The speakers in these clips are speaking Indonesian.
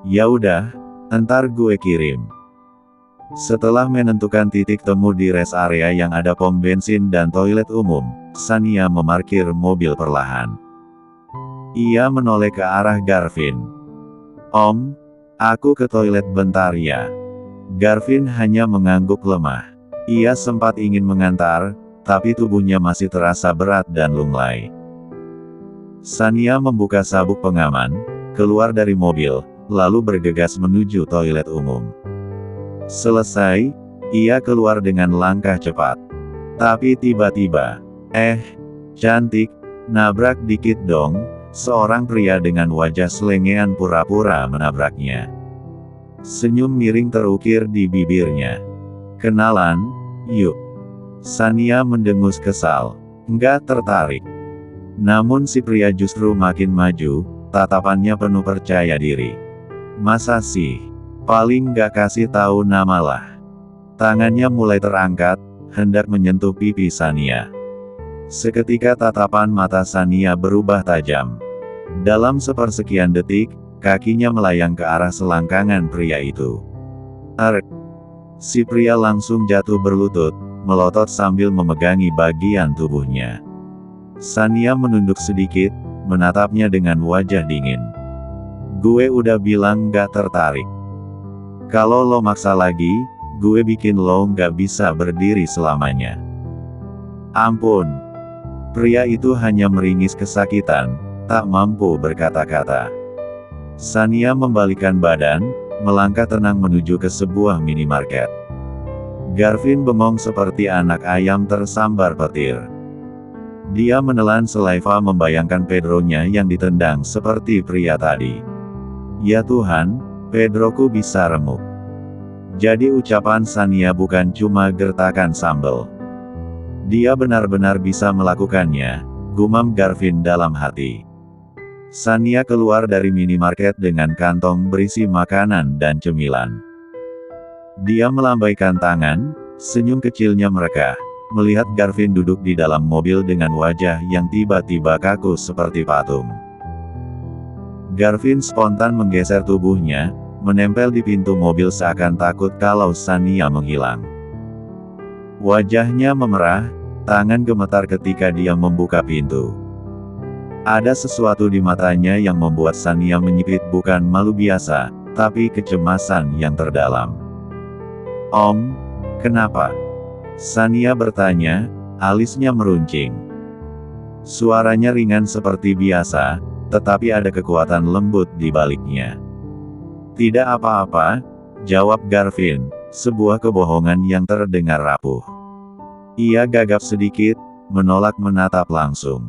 Ya udah, entar gue kirim. Setelah menentukan titik temu di rest area yang ada pom bensin dan toilet umum, Shania memarkir mobil perlahan. Ia menoleh ke arah Garvin. "Om, aku ke toilet bentar ya." Garvin hanya mengangguk lemah. Ia sempat ingin mengantar, tapi tubuhnya masih terasa berat dan lunglai. Shania membuka sabuk pengaman, keluar dari mobil, lalu bergegas menuju toilet umum. Selesai, ia keluar dengan langkah cepat. Tapi tiba-tiba, cantik, nabrak dikit dong, seorang pria dengan wajah selengean pura-pura menabraknya. Senyum miring terukir di bibirnya. "Kenalan, yuk." Shania mendengus kesal. Nggak tertarik. Namun si pria justru makin maju, tatapannya penuh percaya diri. "Masa sih? Paling nggak kasih tahu nama lah." Tangannya mulai terangkat, hendak menyentuh pipi Shania. Seketika tatapan mata Shania berubah tajam. Dalam sepersekian detik, kakinya melayang ke arah selangkangan pria itu. Si pria langsung jatuh berlutut, melotot sambil memegangi bagian tubuhnya. Shania menunduk sedikit, menatapnya dengan wajah dingin. "Gue udah bilang nggak tertarik. Kalau lo maksa lagi, gue bikin lo nggak bisa berdiri selamanya." "Ampun." Pria itu hanya meringis kesakitan, tak mampu berkata-kata. Shania membalikkan badan, melangkah tenang menuju ke sebuah minimarket. Garvin bengong seperti anak ayam tersambar petir. Dia menelan saliva membayangkan Pedronya yang ditendang seperti pria tadi. "Ya Tuhan, Pedroku bisa remuk." Jadi ucapan Shania bukan cuma gertakan sambal. Dia benar-benar bisa melakukannya, gumam Garvin dalam hati. Shania keluar dari minimarket dengan kantong berisi makanan dan cemilan. Dia melambaikan tangan, senyum kecilnya merekah, melihat Garvin duduk di dalam mobil dengan wajah yang tiba-tiba kaku seperti patung. Garvin spontan menggeser tubuhnya, menempel di pintu mobil seakan takut kalau Shania menghilang. Wajahnya memerah, tangan gemetar ketika dia membuka pintu. Ada sesuatu di matanya yang membuat Shania menyipit, bukan malu biasa, tapi kecemasan yang terdalam. "Om, kenapa?" Shania bertanya, alisnya meruncing. Suaranya ringan seperti biasa, tetapi ada kekuatan lembut di baliknya. "Tidak apa-apa," jawab Garvin, sebuah kebohongan yang terdengar rapuh. Ia gagap sedikit, menolak menatap langsung.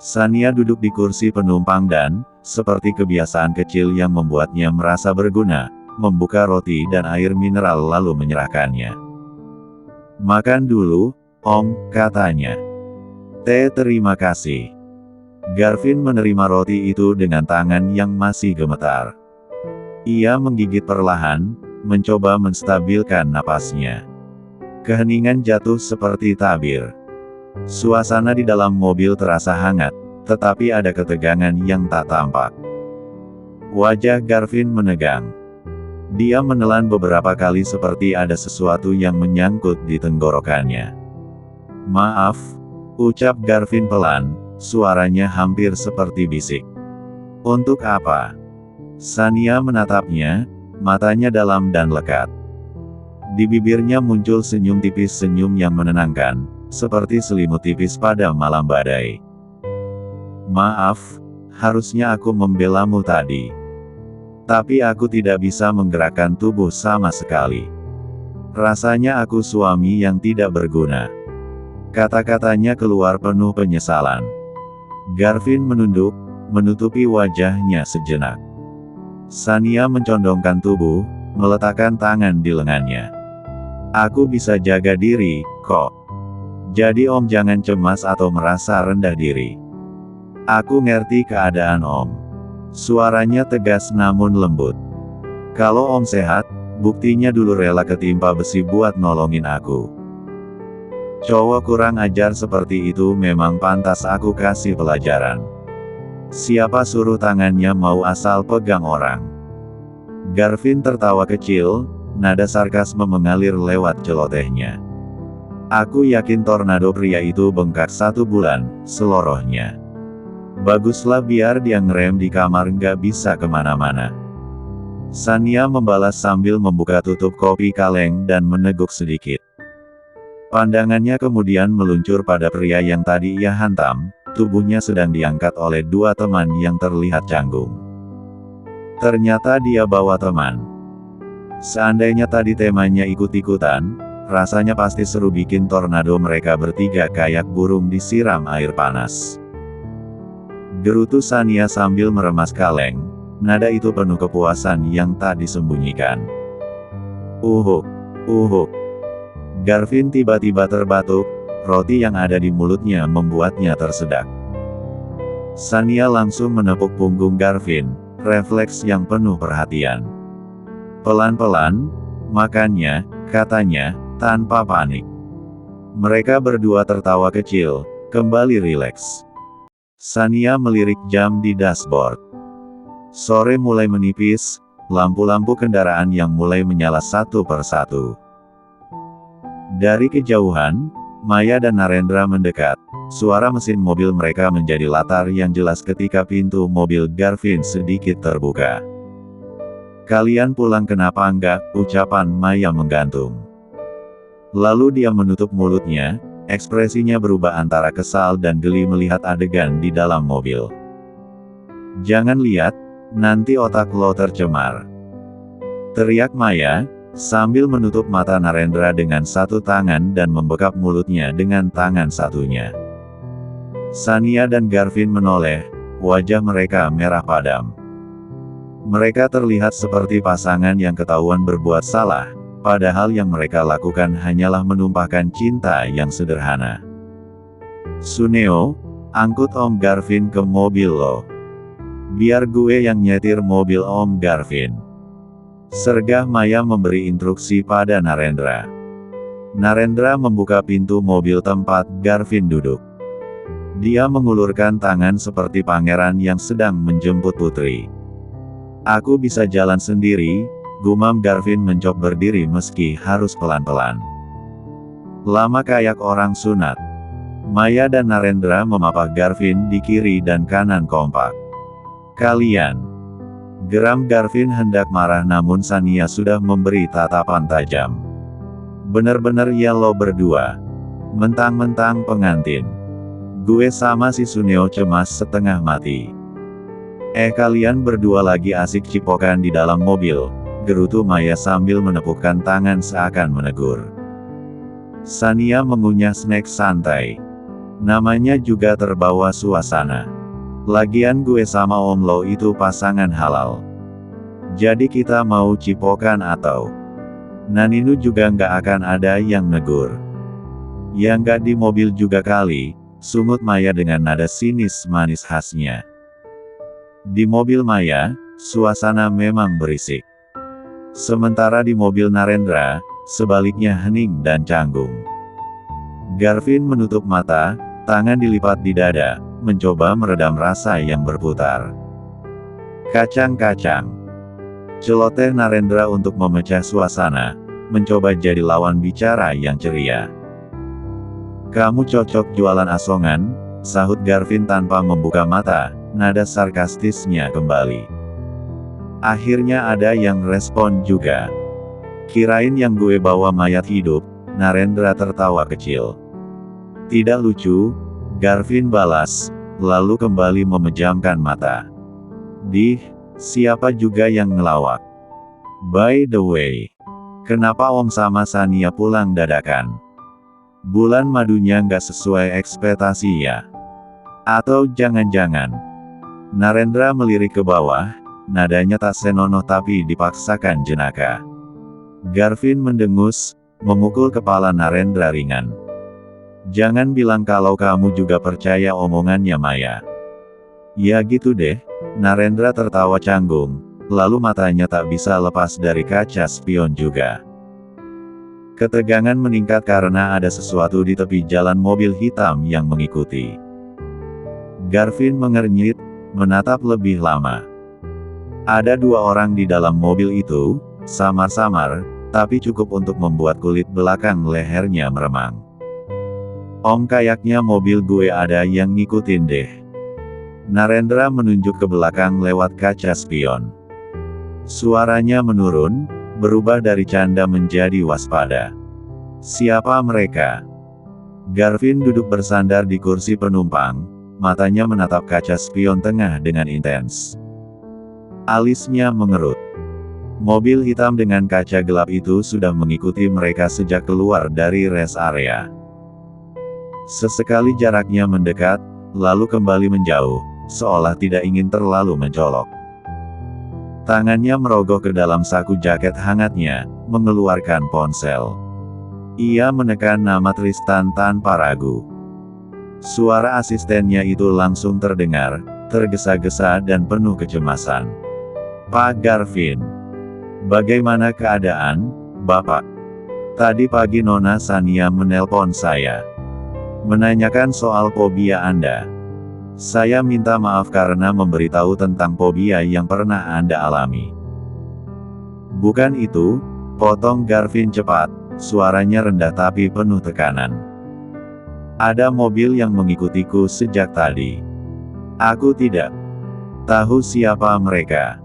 Shania duduk di kursi penumpang dan, seperti kebiasaan kecil yang membuatnya merasa berguna, membuka roti dan air mineral lalu menyerahkannya. "Makan dulu, Om," katanya. Terima kasih." Garvin menerima roti itu dengan tangan yang masih gemetar. Ia menggigit perlahan, mencoba menstabilkan napasnya. Keheningan jatuh seperti tabir. Suasana di dalam mobil terasa hangat, tetapi ada ketegangan yang tak tampak. Wajah Garvin menegang. Dia menelan beberapa kali seperti ada sesuatu yang menyangkut di tenggorokannya. "Maaf," ucap Garvin pelan, suaranya hampir seperti bisik. "Untuk apa?" Shania menatapnya, matanya dalam dan lekat. Di bibirnya muncul senyum tipis, senyum yang menenangkan, seperti selimut tipis pada malam badai. "Maaf, harusnya aku membelamu tadi. Tapi aku tidak bisa menggerakkan tubuh sama sekali. Rasanya aku suami yang tidak berguna." Kata-katanya keluar penuh penyesalan. Garvin menunduk, menutupi wajahnya sejenak. Shania mencondongkan tubuh, meletakkan tangan di lengannya. "Aku bisa jaga diri, kok. Jadi Om jangan cemas atau merasa rendah diri. Aku ngerti keadaan Om." Suaranya tegas namun lembut. "Kalau Om sehat, buktinya dulu rela ketimpa besi buat nolongin aku. Cowok kurang ajar seperti itu memang pantas aku kasih pelajaran. Siapa suruh tangannya mau asal pegang orang." Garvin tertawa kecil, nada sarkasme mengalir lewat celotehnya. Aku yakin tornado pria itu bengkak 1 bulan, selorohnya. Baguslah biar dia ngerem di kamar nggak bisa kemana-mana. Sania membalas sambil membuka tutup kopi kaleng dan meneguk sedikit. Pandangannya kemudian meluncur pada pria yang tadi ia hantam, tubuhnya sedang diangkat oleh 2 teman yang terlihat canggung. Ternyata dia bawa teman. Seandainya tadi temanya ikut-ikutan, rasanya pasti seru bikin tornado mereka bertiga kayak burung disiram air panas. Gerutu Sania sambil meremas kaleng, nada itu penuh kepuasan yang tak disembunyikan. Uhuk, uhuk. Garvin tiba-tiba terbatuk, roti yang ada di mulutnya membuatnya tersedak. Sania langsung menepuk punggung Garvin, refleks yang penuh perhatian. Pelan-pelan, makannya, katanya, tanpa panik. Mereka berdua tertawa kecil, kembali rileks. Sania melirik jam di dashboard. Sore mulai menipis, lampu-lampu kendaraan yang mulai menyala satu persatu. Dari kejauhan, Maya dan Narendra mendekat. Suara mesin mobil mereka menjadi latar yang jelas ketika pintu mobil Garvin sedikit terbuka. Kalian pulang kenapa enggak, ucapan Maya menggantung. Lalu dia menutup mulutnya, ekspresinya berubah antara kesal dan geli melihat adegan di dalam mobil. Jangan lihat, nanti otak lo tercemar. Teriak Maya, sambil menutup mata Narendra dengan 1 tangan dan membekap mulutnya dengan tangan satunya. Sania dan Garvin menoleh, wajah mereka merah padam. Mereka terlihat seperti pasangan yang ketahuan berbuat salah, padahal yang mereka lakukan hanyalah menumpahkan cinta yang sederhana. Suneo, angkut Om Garvin ke mobil lo. Biar gue yang nyetir mobil Om Garvin. Sergah Maya memberi instruksi pada Narendra. Narendra membuka pintu mobil tempat Garvin duduk. Dia mengulurkan tangan seperti pangeran yang sedang menjemput putri. Aku bisa jalan sendiri, gumam Garvin mencoba berdiri meski harus pelan-pelan. Lama kayak orang sunat. Maya dan Narendra memapak Garvin di kiri dan kanan kompak. Kalian. Geram Garvin hendak marah namun Sania sudah memberi tatapan tajam. Bener-bener ya lo berdua. Mentang-mentang pengantin. Gue sama si Suneo cemas setengah mati. Kalian berdua lagi asik cipokan di dalam mobil, gerutu Maya sambil menepukkan tangan seakan menegur. Sania mengunyah snack santai. Namanya juga terbawa suasana. Lagian gue sama Om Lo itu pasangan halal. Jadi kita mau cipokan atau? Naninu juga nggak akan ada yang negur. Ya nggak di mobil juga kali, sungut Maya dengan nada sinis manis khasnya. Di mobil Maya, suasana memang berisik. Sementara di mobil Narendra, sebaliknya hening dan canggung. Garvin menutup mata, tangan dilipat di dada, mencoba meredam rasa yang berputar. Kacang-kacang. Celoteh Narendra untuk memecah suasana, mencoba jadi lawan bicara yang ceria. Kamu cocok jualan asongan, sahut Garvin tanpa membuka mata, nada sarkastisnya kembali. Akhirnya ada yang respon juga. Kirain yang gue bawa mayat hidup, Narendra tertawa kecil. Tidak lucu, Garvin balas, lalu kembali memejamkan mata. Siapa juga yang ngelawak? By the way, kenapa Om sama Sania pulang dadakan? Bulan madunya nggak sesuai ekspektasi ya? Atau jangan-jangan? Narendra melirik ke bawah, nadanya tak senonoh tapi dipaksakan jenaka. Garvin mendengus, memukul kepala Narendra ringan. Jangan bilang kalau kamu juga percaya omongannya Maya. Ya gitu deh, Narendra tertawa canggung, lalu matanya tak bisa lepas dari kaca spion juga. Ketegangan meningkat karena ada sesuatu di tepi jalan mobil hitam yang mengikuti. Garvin mengernyit, menatap lebih lama. Ada 2 orang di dalam mobil itu, samar-samar, tapi cukup untuk membuat kulit belakang lehernya meremang. Om, kayaknya mobil gue ada yang ngikutin deh. Narendra menunjuk ke belakang lewat kaca spion. Suaranya menurun, berubah dari canda menjadi waspada. Siapa mereka? Garvin duduk bersandar di kursi penumpang, matanya menatap kaca spion tengah dengan intens. Alisnya mengerut. Mobil hitam dengan kaca gelap itu sudah mengikuti mereka sejak keluar dari rest area. Sesekali jaraknya mendekat, lalu kembali menjauh, seolah tidak ingin terlalu mencolok. Tangannya merogoh ke dalam saku jaket hangatnya, mengeluarkan ponsel. Ia menekan nama Tristan tanpa ragu. Suara asistennya itu langsung terdengar, tergesa-gesa dan penuh kecemasan. Pak Garvin. Bagaimana keadaan, Bapak? Tadi pagi Nona Sania menelpon saya. Menanyakan soal fobia Anda. Saya minta maaf karena memberitahu tentang fobia yang pernah Anda alami. Bukan itu, potong Garvin cepat, suaranya rendah tapi penuh tekanan. Ada mobil yang mengikutiku sejak tadi. Aku tidak tahu siapa mereka.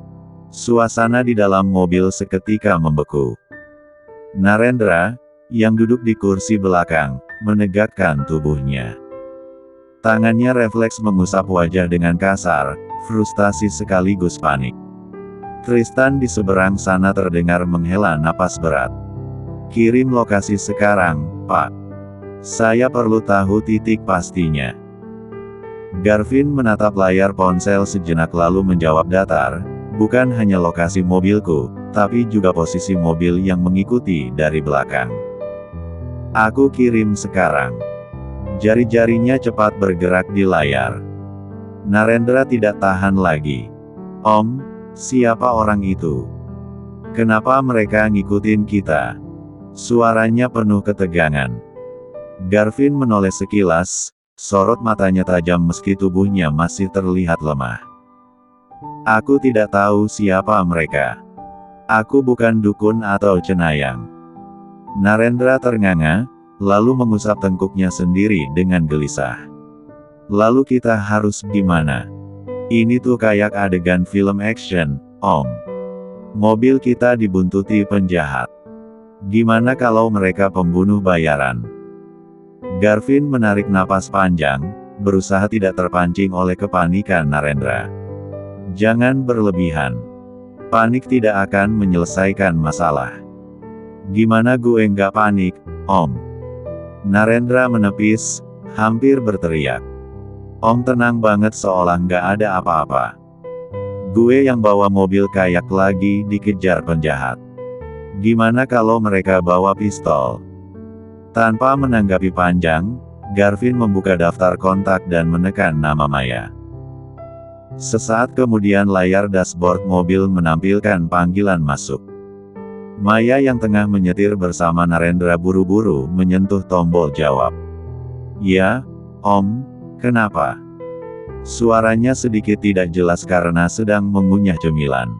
Suasana di dalam mobil seketika membeku. Narendra, yang duduk di kursi belakang, menegakkan tubuhnya. Tangannya refleks mengusap wajah dengan kasar, frustasi sekaligus panik. Tristan di seberang sana terdengar menghela napas berat. Kirim lokasi sekarang, Pak. Saya perlu tahu titik pastinya. Garvin menatap layar ponsel sejenak lalu menjawab datar, bukan hanya lokasi mobilku, tapi juga posisi mobil yang mengikuti dari belakang. Aku kirim sekarang. Jari-jarinya cepat bergerak di layar. Narendra tidak tahan lagi. Om, siapa orang itu? Kenapa mereka ngikutin kita? Suaranya penuh ketegangan. Garvin menoleh sekilas, sorot matanya tajam meski tubuhnya masih terlihat lemah. Aku tidak tahu siapa mereka. Aku bukan dukun atau cenayang. Narendra ternganga, lalu mengusap tengkuknya sendiri dengan gelisah. Lalu kita harus gimana? Ini tuh kayak adegan film action, Om. Mobil kita dibuntuti penjahat. Gimana kalau mereka pembunuh bayaran? Garvin menarik napas panjang, berusaha tidak terpancing oleh kepanikan Narendra. Jangan berlebihan. Panik tidak akan menyelesaikan masalah. Gimana gue nggak panik, Om? Narendra menepis, hampir berteriak. Om tenang banget seolah nggak ada apa-apa. Gue yang bawa mobil kayak lagi dikejar penjahat. Gimana kalau mereka bawa pistol? Tanpa menanggapi panjang, Garvin membuka daftar kontak dan menekan nama Maya. Sesaat kemudian layar dashboard mobil menampilkan panggilan masuk. Maya yang tengah menyetir bersama Narendra buru-buru menyentuh tombol jawab. Ya, Om, kenapa? Suaranya sedikit tidak jelas karena sedang mengunyah cemilan.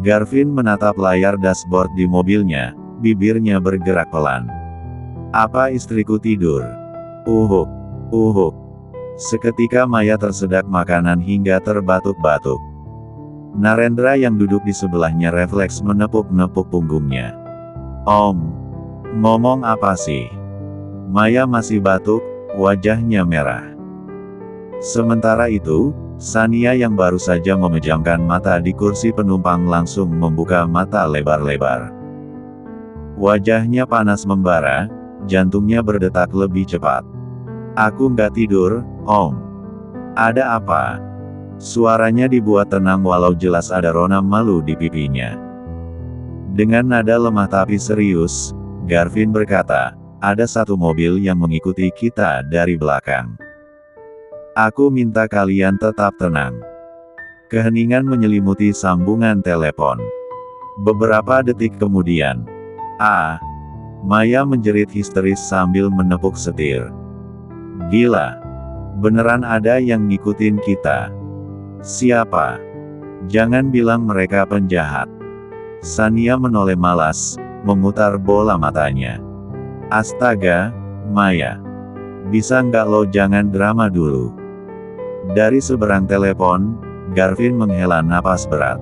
Garvin menatap layar dashboard di mobilnya, bibirnya bergerak pelan. Apa istriku tidur? Uhuk, uhuk. Seketika Maya tersedak makanan hingga terbatuk-batuk. Narendra yang duduk di sebelahnya refleks menepuk-nepuk punggungnya. Om, ngomong apa sih? Maya masih batuk, wajahnya merah. Sementara itu, Sania yang baru saja memejamkan mata di kursi penumpang langsung membuka mata lebar-lebar. Wajahnya panas membara, jantungnya berdetak lebih cepat. Aku nggak tidur, Om. Ada apa? Suaranya dibuat tenang walau jelas ada rona malu di pipinya. Dengan nada lemah tapi serius, Garvin berkata, ada satu mobil yang mengikuti kita dari belakang. Aku minta kalian tetap tenang. Keheningan menyelimuti sambungan telepon. Beberapa detik kemudian, Maya menjerit histeris sambil menepuk setir. Gila. Beneran ada yang ngikutin kita. Siapa? Jangan bilang mereka penjahat. Sania menoleh malas, memutar bola matanya. Astaga, Maya. Bisa nggak lo jangan drama dulu? Dari seberang telepon, Garvin menghela napas berat.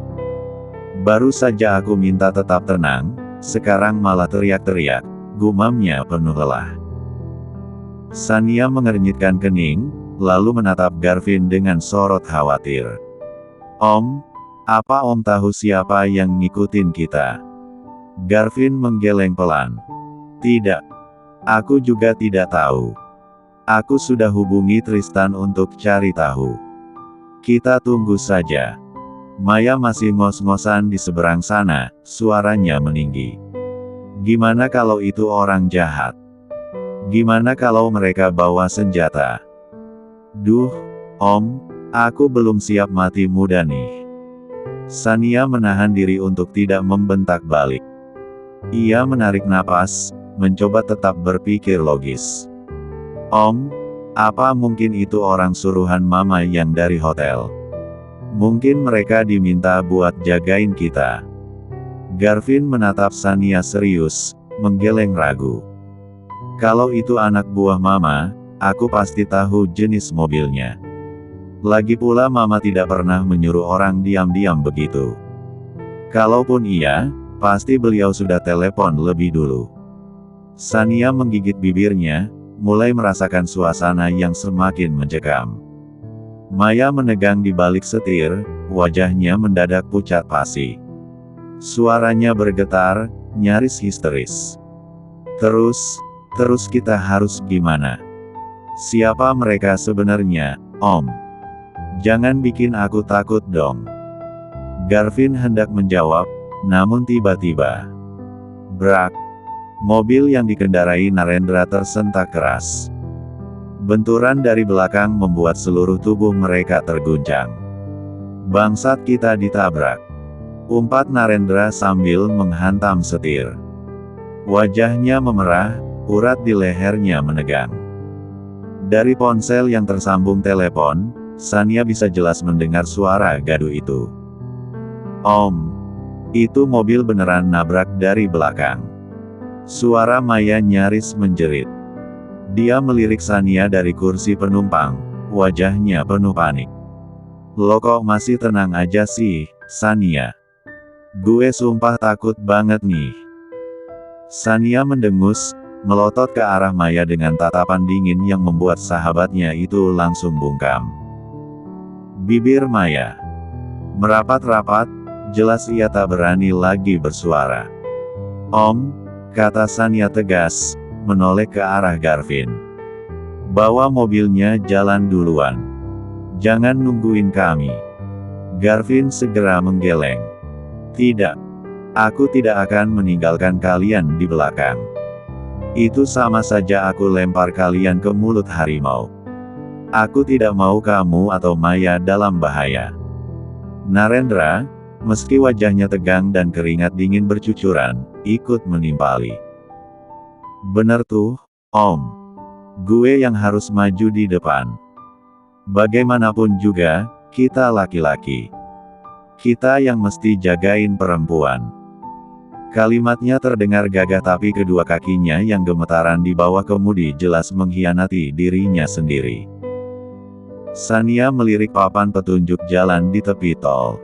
Baru saja aku minta tetap tenang, sekarang malah teriak-teriak, gumamnya penuh lelah. Sania mengernyitkan kening, lalu menatap Garvin dengan sorot khawatir. Om, apa Om tahu siapa yang ngikutin kita? Garvin menggeleng pelan. Tidak. Aku juga tidak tahu. Aku sudah hubungi Tristan untuk cari tahu. Kita tunggu saja. Maya masih ngos-ngosan di seberang sana, suaranya meninggi. Gimana kalau itu orang jahat? Gimana kalau mereka bawa senjata? Duh, Om, aku belum siap mati muda nih. Sania menahan diri untuk tidak membentak balik. Ia menarik napas, mencoba tetap berpikir logis. Om, apa mungkin itu orang suruhan Mama yang dari hotel? Mungkin mereka diminta buat jagain kita. Garvin menatap Sania serius, menggeleng ragu. Kalau itu anak buah Mama, aku pasti tahu jenis mobilnya. Lagi pula Mama tidak pernah menyuruh orang diam-diam begitu. Kalaupun iya, pasti beliau sudah telepon lebih dulu. Sania menggigit bibirnya, mulai merasakan suasana yang semakin mencekam. Maya menegang di balik setir, wajahnya mendadak pucat pasi. Suaranya bergetar, nyaris histeris. Terus kita harus gimana? Siapa mereka sebenarnya, Om? Jangan bikin aku takut dong. Garvin hendak menjawab, namun tiba-tiba. Brak. Mobil yang dikendarai Narendra tersentak keras. Benturan dari belakang membuat seluruh tubuh mereka terguncang. Bangsat kita ditabrak. Umpat Narendra sambil menghantam setir. Wajahnya memerah, urat di lehernya menegang. Dari ponsel yang tersambung telepon, Sania bisa jelas mendengar suara gaduh itu. Om, itu mobil beneran nabrak dari belakang. Suara Maya nyaris menjerit. Dia melirik Sania dari kursi penumpang, wajahnya penuh panik. Lo kok masih tenang aja sih, Sania? Gue sumpah takut banget nih. Sania mendengus, melotot ke arah Maya dengan tatapan dingin yang membuat sahabatnya itu langsung bungkam. Bibir Maya merapat-rapat, jelas ia tak berani lagi bersuara. Om, kata Sania tegas, menoleh ke arah Garvin. Bawa mobilnya jalan duluan. Jangan nungguin kami. Garvin segera menggeleng. Tidak. Aku tidak akan meninggalkan kalian di belakang. Itu sama saja aku lempar kalian ke mulut harimau. Aku tidak mau kamu atau Maya dalam bahaya. Narendra, meski wajahnya tegang dan keringat dingin bercucuran, ikut menimpali. Bener tuh, Om. Gue yang harus maju di depan. Bagaimanapun juga, kita laki-laki. Kita yang mesti jagain perempuan. Kalimatnya terdengar gagah tapi kedua kakinya yang gemetaran di bawah kemudi jelas mengkhianati dirinya sendiri. Sania melirik papan petunjuk jalan di tepi tol.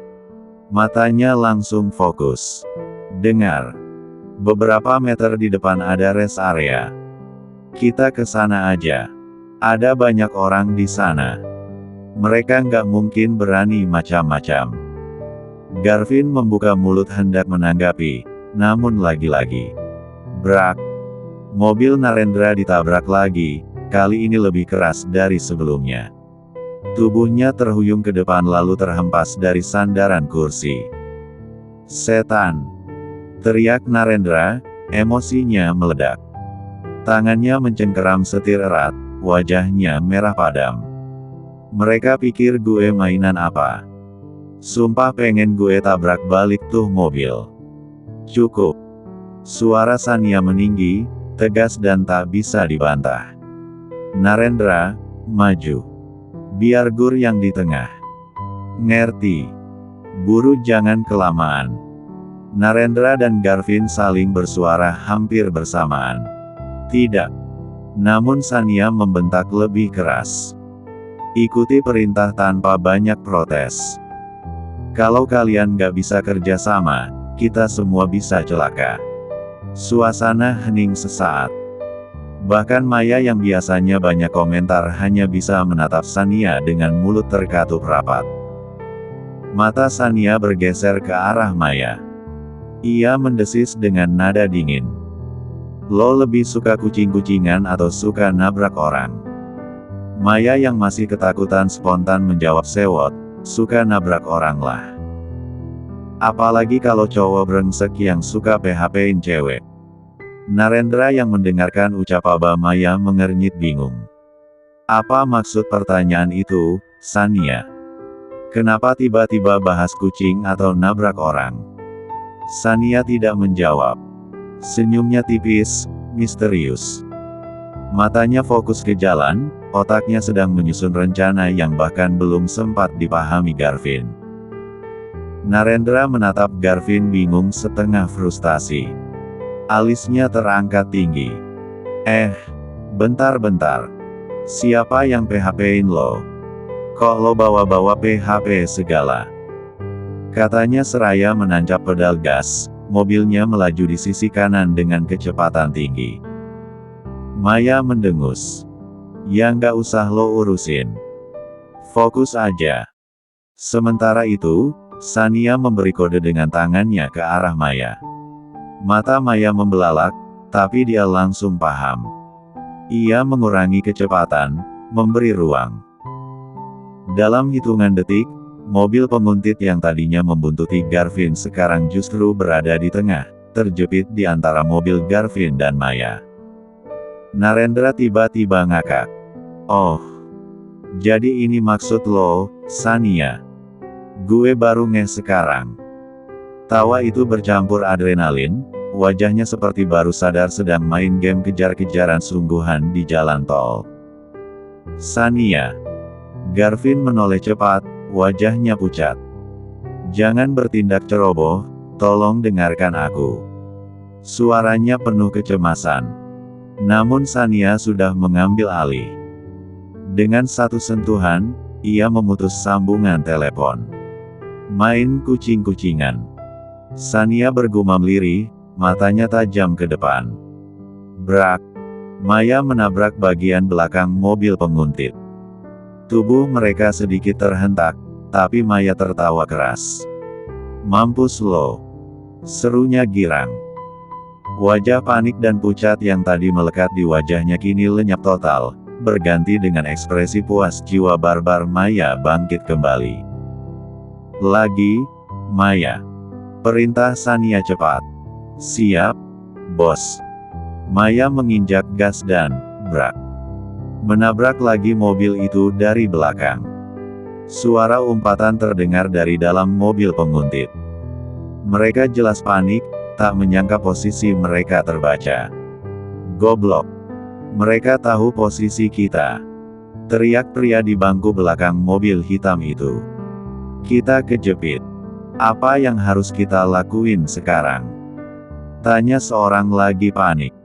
Matanya langsung fokus. Dengar. Beberapa meter di depan ada rest area. Kita ke sana aja. Ada banyak orang di sana. Mereka nggak mungkin berani macam-macam. Garvin membuka mulut hendak menanggapi, namun lagi-lagi. Brak. Mobil Narendra ditabrak lagi, kali ini lebih keras dari sebelumnya. Tubuhnya terhuyung ke depan lalu terhempas dari sandaran kursi. Setan! Teriak Narendra, emosinya meledak. Tangannya mencengkeram setir erat, wajahnya merah padam. Mereka pikir gue mainan apa? Sumpah pengen gue tabrak balik tuh mobil. Cukup. Suara Sania meninggi, tegas dan tak bisa dibantah. Narendra, maju. Biar Gur yang di tengah. Ngerti? Buru jangan kelamaan. Narendra dan Garvin saling bersuara hampir bersamaan. Tidak. Namun Sania membentak lebih keras. Ikuti perintah tanpa banyak protes. Kalau kalian gak bisa kerja sama, kita semua bisa celaka. Suasana hening sesaat. Bahkan Maya yang biasanya banyak komentar hanya bisa menatap Sania dengan mulut terkatup rapat. Mata Sania bergeser ke arah Maya. Ia mendesis dengan nada dingin. Lo lebih suka kucing-kucingan atau suka nabrak orang? Maya yang masih ketakutan spontan menjawab sewot, suka nabrak orang lah. Apalagi kalau cowok brengsek yang suka PHP-in cewek. Narendra yang mendengarkan ucapan Maya mengernyit bingung. Apa maksud pertanyaan itu, Sania? Kenapa tiba-tiba bahas kucing atau nabrak orang? Sania tidak menjawab. Senyumnya tipis, misterius. Matanya fokus ke jalan, otaknya sedang menyusun rencana yang bahkan belum sempat dipahami Garvin. Narendra menatap Garvin bingung setengah frustasi. Alisnya terangkat tinggi. Bentar-bentar. Siapa yang PHP-in lo? Kok lo bawa-bawa PHP segala? Katanya seraya menancap pedal gas, mobilnya melaju di sisi kanan dengan kecepatan tinggi. Maya mendengus. Ya nggak usah lo urusin. Fokus aja. Sementara itu, Sania memberi kode dengan tangannya ke arah Maya. Mata Maya membelalak, tapi dia langsung paham. Ia mengurangi kecepatan, memberi ruang. Dalam hitungan detik, mobil penguntit yang tadinya membuntuti Garvin sekarang justru berada di tengah, terjepit di antara mobil Garvin dan Maya. Narendra tiba-tiba ngakak. Oh, jadi ini maksud lo, Sania. Gue baru ngeh sekarang. Tawa itu bercampur adrenalin, wajahnya seperti baru sadar sedang main game kejar-kejaran sungguhan di jalan tol. Sania. Garvin menoleh cepat, wajahnya pucat. Jangan bertindak ceroboh, tolong dengarkan aku. Suaranya penuh kecemasan. Namun Sania sudah mengambil alih. Dengan satu sentuhan, ia memutus sambungan telepon. Main kucing-kucingan. Sania bergumam lirih, matanya tajam ke depan. Brak. Maya menabrak bagian belakang mobil penguntit. Tubuh mereka sedikit terhentak, tapi Maya tertawa keras. Mampus lo. Serunya girang. Wajah panik dan pucat yang tadi melekat di wajahnya kini lenyap total, berganti dengan ekspresi puas jiwa barbar Maya bangkit kembali. Lagi, Maya. Perintah Sania cepat. Siap, bos. Maya menginjak gas dan, brak. Menabrak lagi mobil itu dari belakang. Suara umpatan terdengar dari dalam mobil penguntit. Mereka jelas panik, tak menyangka posisi mereka terbaca. Goblok. Mereka tahu posisi kita. Teriak pria di bangku belakang mobil hitam itu. Kita kejepit. Apa yang harus kita lakuin sekarang? Tanya seorang lagi panik.